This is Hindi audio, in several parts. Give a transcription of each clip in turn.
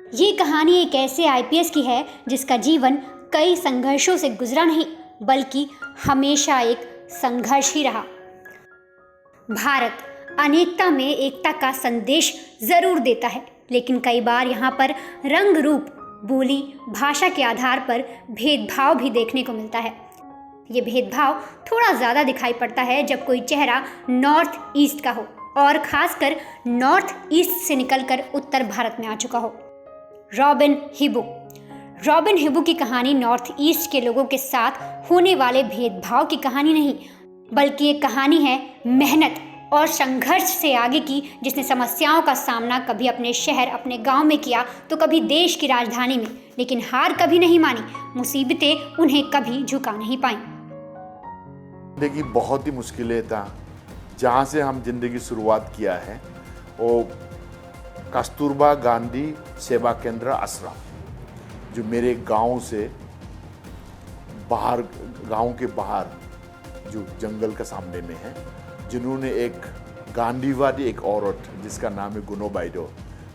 ये कहानी एक ऐसे आईपीएस की है जिसका जीवन कई संघर्षों से गुजरा नहीं, बल्कि हमेशा एक संघर्ष ही रहा। भारत अनेकता में एकता का संदेश जरूर देता है, लेकिन कई बार यहाँ पर रंग रूप, बोली, भाषा के आधार पर भेदभाव भी देखने को मिलता है। ये भेदभाव थोड़ा ज़्यादा दिखाई पड़ता है जब कोई चेहरा नॉर्थ ईस्ट का हो, और खासकर नॉर्थ ईस्ट से निकलकर उत्तर भारत में आ चुका हो। रॉबिन हिबू की कहानी नॉर्थ ईस्ट के लोगों के साथ होने वाले भेदभाव की कहानी नहीं, बल्कि एक कहानी है मेहनत और संघर्ष से आगे की, जिसने समस्याओं का सामना कभी अपने शहर, अपने गांव में किया तो कभी देश की राजधानी में, लेकिन हार कभी नहीं मानी। मुसीबतें उन्हें कभी झुका नहीं पाईं। जिंदगी बहुत ही मुश्किलें था। जहाँ से हम जिंदगी शुरुआत किया है वो कस्तूरबा गांधी सेवा केंद्र आश्रम, जो मेरे गांव से बाहर, गांव के बाहर जो जंगल के सामने में है, जिन्होंने एक गांधीवादी एक औरत जिसका नाम है गुनोबाइडो,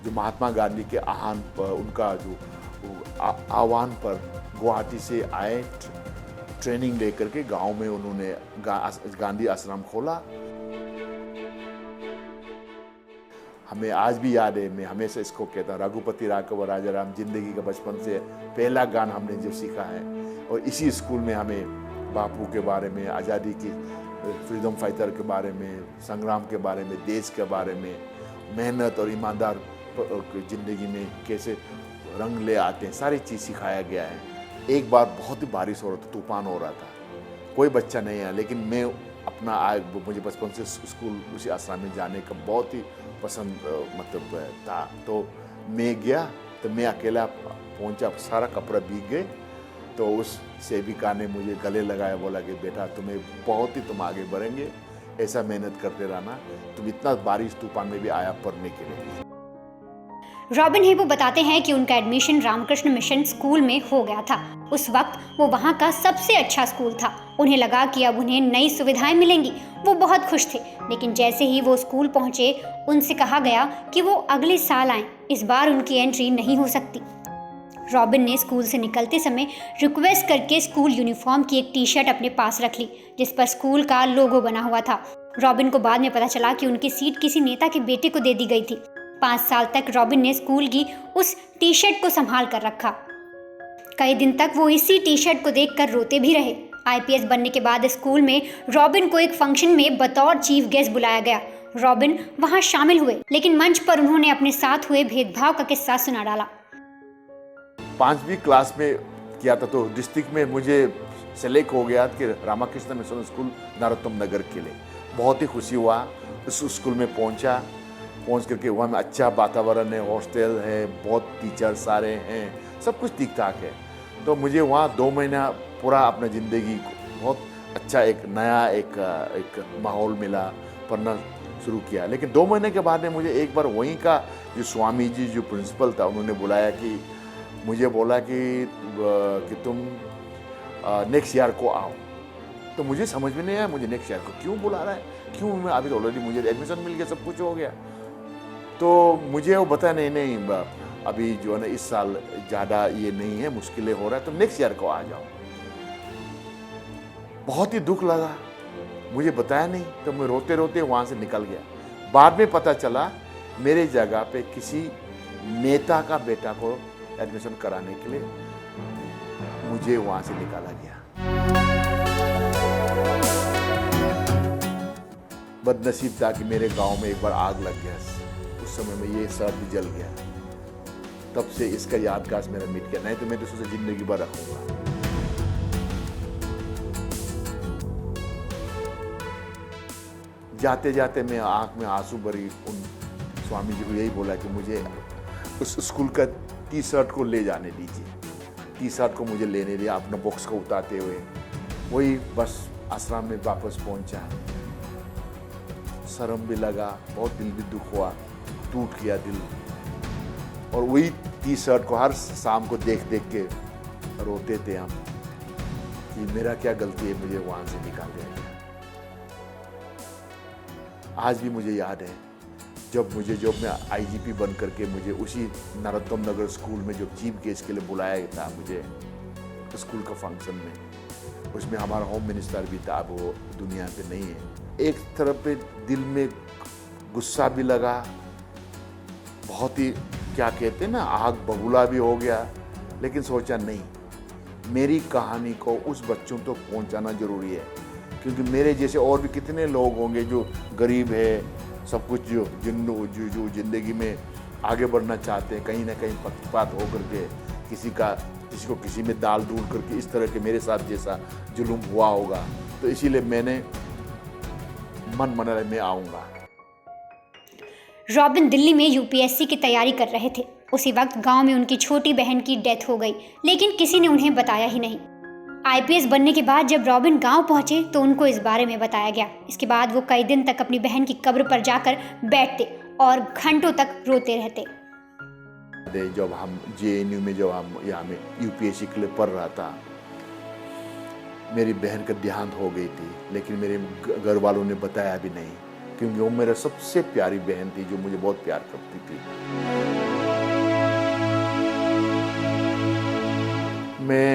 जो महात्मा गांधी के आह्वान पर, उनका जो आह्वान पर गुवाहाटी से आए, ट्रेनिंग लेकर के गांव में उन्होंने गांधी आश्रम खोला। हमें आज भी याद है, मैं हमेशा इसको कहता हूँ, रघुपति राघव राजाराम जिंदगी का बचपन से पहला गान हमने जो सीखा है, और इसी स्कूल में हमें बापू के बारे में, आज़ादी की फ्रीडम फाइटर के बारे में, संग्राम के बारे में, देश के बारे में, मेहनत और ईमानदार जिंदगी में कैसे रंग ले आते हैं, सारी चीज़ सिखाया गया है। एक बार बहुत ही बारिश हो रहा था, तूफान हो रहा था, कोई बच्चा नहीं आया, लेकिन मैं अपना मुझे बचपन से स्कूल उसी आश्रम में जाने का बहुत ही पसंद था। तो मैं गया, तो मैं अकेला पहुंचा, सारा कपड़ा भीग गए। तो उस सेविका ने मुझे गले लगाया, बोला कि बेटा तुम आगे बढ़ेंगे, ऐसा मेहनत करते रहना, तुम इतना बारिश तूफान में भी आया पढ़ने के लिए। रॉबिन हिबू बताते हैं कि उनका एडमिशन रामकृष्ण मिशन स्कूल में हो गया था। उस वक्त वो वहाँ का सबसे अच्छा स्कूल था। उन्हें लगा कि अब उन्हें नई सुविधाएं मिलेंगी। वो बहुत खुश थे, लेकिन जैसे ही वो स्कूल पहुँचे, उनसे कहा गया कि वो अगले साल आएं, इस बार उनकी एंट्री नहीं हो सकती। रॉबिन ने स्कूल से निकलते समय रिक्वेस्ट करके स्कूल यूनिफॉर्म की एक टी शर्ट अपने पास रख ली, जिस पर स्कूल का लोगो बना हुआ था। रॉबिन को बाद में पता चला कि उनकी सीट किसी नेता के बेटे को दे दी गई थी। 5 साल तक रॉबिन ने स्कूल की उस टी शर्ट को संभाल कर रखा। कई दिन तक वो इसी टी शर्ट को देखकर रोते भी रहे। आईपीएस बनने के बाद स्कूल में रॉबिन को एक फंक्शन में बतौर चीफ गेस्ट बुलाया गया। रॉबिन वहां शामिल हुए, लेकिन मंच पर उन्होंने अपने साथ हुए भेदभाव का किस्सा सुना डाला। 5वीं क्लास में किया था, तो डिस्ट्रिक्ट में मुझे सेलेक्ट हो गया कि रामाकृष्ण मिशन स्कूल नरोत्तम नगर के लिए। बहुत ही खुशी हुआ। उस स्कूल में पहुंच करके वहाँ में अच्छा वातावरण है, हॉस्टल है, बहुत टीचर सारे हैं, सब कुछ ठीक ठाक है। तो मुझे वहाँ 2 महीना पूरा अपना ज़िंदगी बहुत अच्छा एक नया एक माहौल मिला, पढ़ना शुरू किया। लेकिन 2 महीने के बाद में मुझे एक बार वहीं का जो स्वामी जी जो प्रिंसिपल था, उन्होंने बुलाया कि मुझे बोला कि तुम नेक्स्ट ईयर को आओ। तो मुझे समझ में नहीं आया, मुझे नेक्स्ट ईयर को क्यों बुला रहा है, क्यों? मैं अभी तो ऑलरेडी मुझे एडमिशन मिल गया, सब कुछ हो गया। तो मुझे वो बता नहीं अभी जो है ना, इस साल ज़्यादा ये नहीं है, मुश्किलें हो रहा है, तो नेक्स्ट ईयर को आ जाओ। बहुत ही दुख लगा, मुझे बताया नहीं, तो मैं रोते रोते वहाँ से निकल गया। बाद में पता चला मेरे जगह पे किसी नेता का बेटा को एडमिशन कराने के लिए मुझे वहाँ से निकाला गया। बदनसीब था कि मेरे गांव में एक बार आग लग गया, उस समय में ये सर भी जल गया। तब से इसका यादगार मेरा मिट गया, नहीं तो मैं तो उसे जिंदगी भर रखूंगा। जाते जाते मैं आंख में आंसू भरी उन स्वामी जी को यही बोला कि मुझे उस स्कूल का टी शर्ट को ले जाने दीजिए। टी शर्ट को मुझे लेने दिया, अपना बॉक्स को उतारते हुए वही बस आश्रम में वापस पहुंचा। शर्म भी लगा, बहुत दिल भी दुख हुआ, टूट गया दिल। और वही टी शर्ट को हर शाम को देख देख के रोते थे हम कि मेरा क्या गलती है, मुझे वहाँ से निकाल दिया गया। आज भी मुझे याद है जब मैं आईजीपी बन करके मुझे उसी नरोत्तम नगर स्कूल में जो चीफ गेस्ट के लिए बुलाया था मुझे स्कूल का फंक्शन में, उसमें हमारा होम मिनिस्टर भी था, अब वो दुनिया पे नहीं है। एक तरफ पे दिल में गुस्सा भी लगा, बहुत ही क्या कहते हैं ना, आग बबूला भी हो गया, लेकिन सोचा नहीं, मेरी कहानी को उस बच्चों तक पहुंचाना जरूरी है, क्योंकि मेरे जैसे और भी कितने लोग होंगे जो गरीब है, सब कुछ जो जिंदगी में आगे बढ़ना चाहते हैं, कहीं ना कहीं पक्षपात हो करके किसी को किसी में दाल दूल करके इस तरह के मेरे साथ जैसा जुल्म हुआ होगा, तो इसीलिए मैंने मन मना में आऊँगा। रॉबिन दिल्ली में यूपीएससी की तैयारी कर रहे थे। उसी वक्त गांव में उनकी छोटी बहन की डेथ हो गई, लेकिन किसी ने उन्हें बताया ही नहीं। आईपीएस बनने के बाद जब रॉबिन गांव पहुंचे तो उनको इस बारे में बताया गया। इसके बाद वो कई दिन तक अपनी बहन की कब्र पर जाकर बैठते और घंटों तक रोते रहते। जब हम जेएनयू में जब हम यहाँ में यूपीएससी के लिए पढ़ रहा था, मेरी बहन का देहांत हो गई थी, लेकिन मेरे घर वालों ने बताया भी नहीं, क्योंकि वो मेरा सबसे प्यारी बहन थी जो मुझे बहुत प्यार करती थी। मैं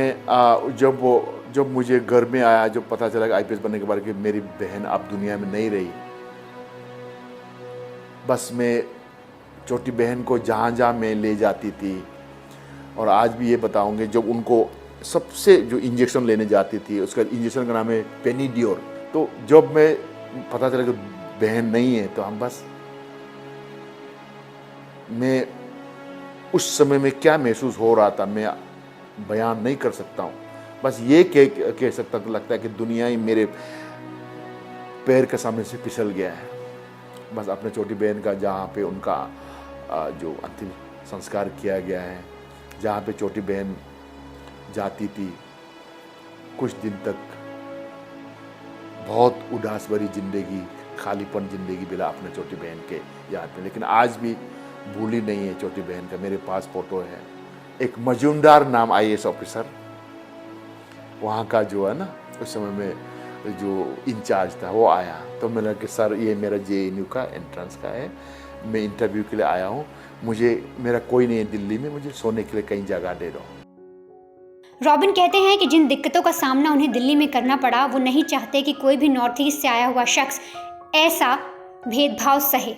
जब मुझे घर में आया, जब पता चला कि आईपीएस बनने के बाद कि मेरी बहन अब दुनिया में नहीं रही, बस मैं छोटी बहन को जहाँ जहाँ मैं ले जाती थी, और आज भी ये बताऊंगे, जब उनको सबसे जो इंजेक्शन लेने जाती थी, उसका इंजेक्शन का नाम है पेनिड्योर, तो जब मैं पता चला कि बहन नहीं है, तो हम बस, मैं उस समय में क्या महसूस हो रहा था मैं बयान नहीं कर सकता हूँ। बस ये कह सकता तो लगता है कि दुनिया ही मेरे पैर के सामने से फिसल गया है। बस अपने छोटी बहन का जहाँ पे उनका जो अंतिम संस्कार किया गया है, जहाँ पे छोटी बहन जाती थी, कुछ दिन तक बहुत उदास भरी जिंदगी, खालीपन जिंदगी बिला अपने छोटी बहन के याद में, लेकिन आज भी भूली नहीं है छोटी बहन का। मेरे पास फोटो है, एक मजूमदार नाम आईएएस ऑफिसर, वहाँ का जो है ना उस समय में जो इंचार्ज था, वो आया, तो मैंने कहा कि सर ये मेरा जेएनयू का एंट्रेंस का है, मैं इंटरव्यू के लिए आया हूँ, मेरा कोई नहीं है दिल्ली में, मुझे सोने के लिए कहीं जगह दे दो। रॉबिन कहते हैं कि जिन दिक्कतों का सामना उन्हें दिल्ली में करना पड़ा, वो नहीं चाहते कि कोई भी नॉर्थ ईस्ट से आया हुआ शख्स ऐसा भेदभाव सहे।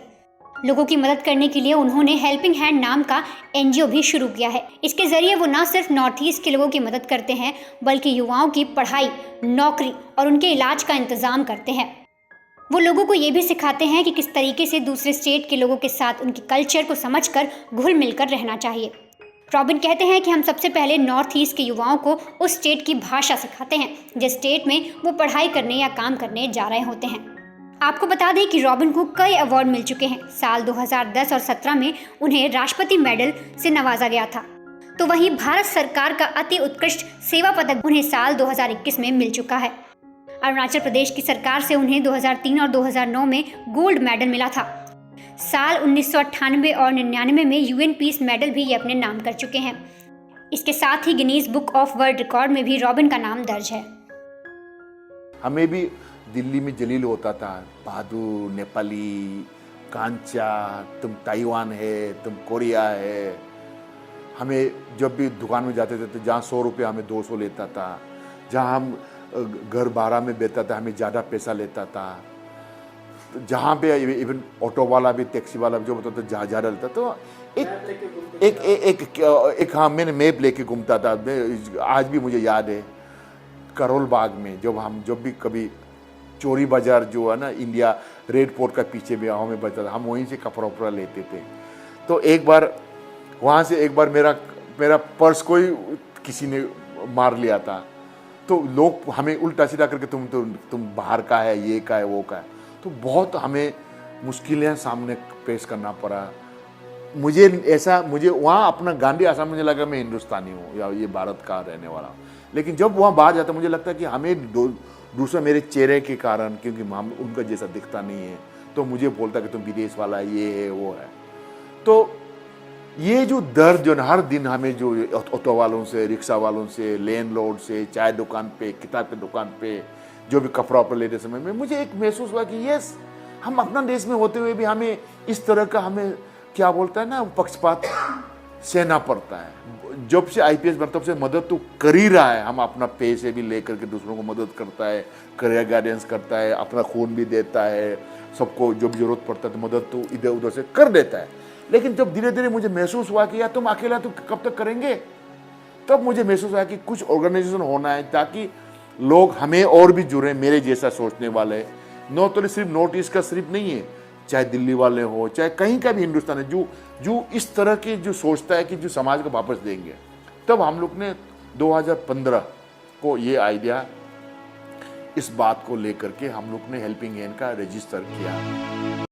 लोगों की मदद करने के लिए उन्होंने हेल्पिंग हैंड नाम का एनजीओ भी शुरू किया है। इसके जरिए वो न सिर्फ नॉर्थ ईस्ट के लोगों की मदद करते हैं, बल्कि युवाओं की पढ़ाई, नौकरी और उनके इलाज का इंतजाम करते हैं। वो लोगों को ये भी सिखाते हैं कि किस तरीके से दूसरे स्टेट के लोगों के साथ उनके कल्चर को समझकर घुल मिलकर रहना चाहिए। रॉबिन कहते हैं कि हम सबसे पहले नॉर्थ ईस्ट के युवाओं को उस स्टेट की भाषा सिखाते हैं जिस स्टेट में वो पढ़ाई करने या काम करने जा रहे होते हैं। आपको बता दें कि रॉबिन को कई अवार्ड मिल चुके हैं। साल 2010 और 17 में उन्हें राष्ट्रपति मेडल से नवाजा गया था, तो वहीं भारत सरकार का अति उत्कृष्ट सेवा पदक उन्हें साल 2021 में मिल चुका है। अरुणाचल प्रदेश की सरकार से उन्हें 2003 और 2009 में गोल्ड मेडल मिला था। साल 1998 और 99 में यूएन पीस मेडल भी ये अपने नाम कर चुके हैं। इसके साथ ही Guinness book of world record में भी रॉबिन का नाम दर्ज है। हमें भी दिल्ली में जलील होता था, बहादुर, नेपाली, कांचा, तुम ताइवान है, तुम कोरिया है। हमें जब भी दुकान में जाते थे तो जहाँ 100 रुपये हमें 200 लेता था, जहाँ हम घर भाड़ा में बेचता था हमें ज़्यादा पैसा लेता था, जहाँ पे इवन ऑटो वाला भी, टैक्सी वाला भी जो बोलता था ज़्यादा लेता। तो एक हाँ, मैंने मैप लेके घूमता था। आज भी मुझे याद है, करोल बाग में जब भी कभी चोरी बाजार जो है ना, इंडिया रेड फोर्ट का पीछे भी हमें बचता था, हम वहीं से कपड़ा उपड़ा लेते थे। तो एक बार वहाँ से मेरा पर्स कोई किसी ने मार लिया था, तो लोग हमें उल्टा सीधा करके तुम बाहर का है, ये का है, वो का है। तो बहुत हमें मुश्किलें सामने पेश करना पड़ा। मुझे वहाँ अपना गांधी आसाम, मुझे लगा मैं हिंदुस्तानी हूँ या ये भारत का रहने वाला हूँ। लेकिन जब वहाँ बाहर जाता मुझे लगता है कि हमें दूसरा मेरे चेहरे के कारण, क्योंकि हम उनका जैसा दिखता नहीं है, तो मुझे बोलता कि तुम विदेश वाला है, ये है, वो है। तो ये जो दर्द जो हर दिन हमें जो ऑटो वालों से, रिक्शा वालों से, लैंडलॉर्ड से, चाय दुकान पे, किताब की दुकान पे, जो भी कपड़ा पर लेते समय में मुझे एक महसूस हुआ कि यस, हम अपना देश में होते हुए भी हमें इस तरह का हमें क्या बोलता है ना पक्षपात सहना पड़ता है। जब से आईपीएस बना तब से मदद तो कर ही रहा है, हम अपना पैसे भी लेकर के दूसरों को मदद करता है, करियर गाइडेंस करता है, अपना खून भी देता है, सबको जो भी जरूरत पड़ता है तो मदद तो इधर उधर से कर देता है। लेकिन जब धीरे धीरे मुझे महसूस हुआ कि यार तुम अकेला तो कब तक करेंगे, तब मुझे महसूस हुआ कि कुछ ऑर्गेनाइजेशन होना है ताकि लोग हमें और भी जुड़े, मेरे जैसा सोचने वाले। तो सिर्फ नॉर्थ ईस्ट का सिर्फ नहीं है, चाहे दिल्ली वाले हो चाहे कहीं का भी हिंदुस्तान है जो इस तरह के जो सोचता है कि जो समाज को वापस देंगे। तब हम लोग ने 2015 को ये आइडिया, इस बात को लेकर के हम लोग ने हेल्पिंग हैंड का रजिस्टर किया।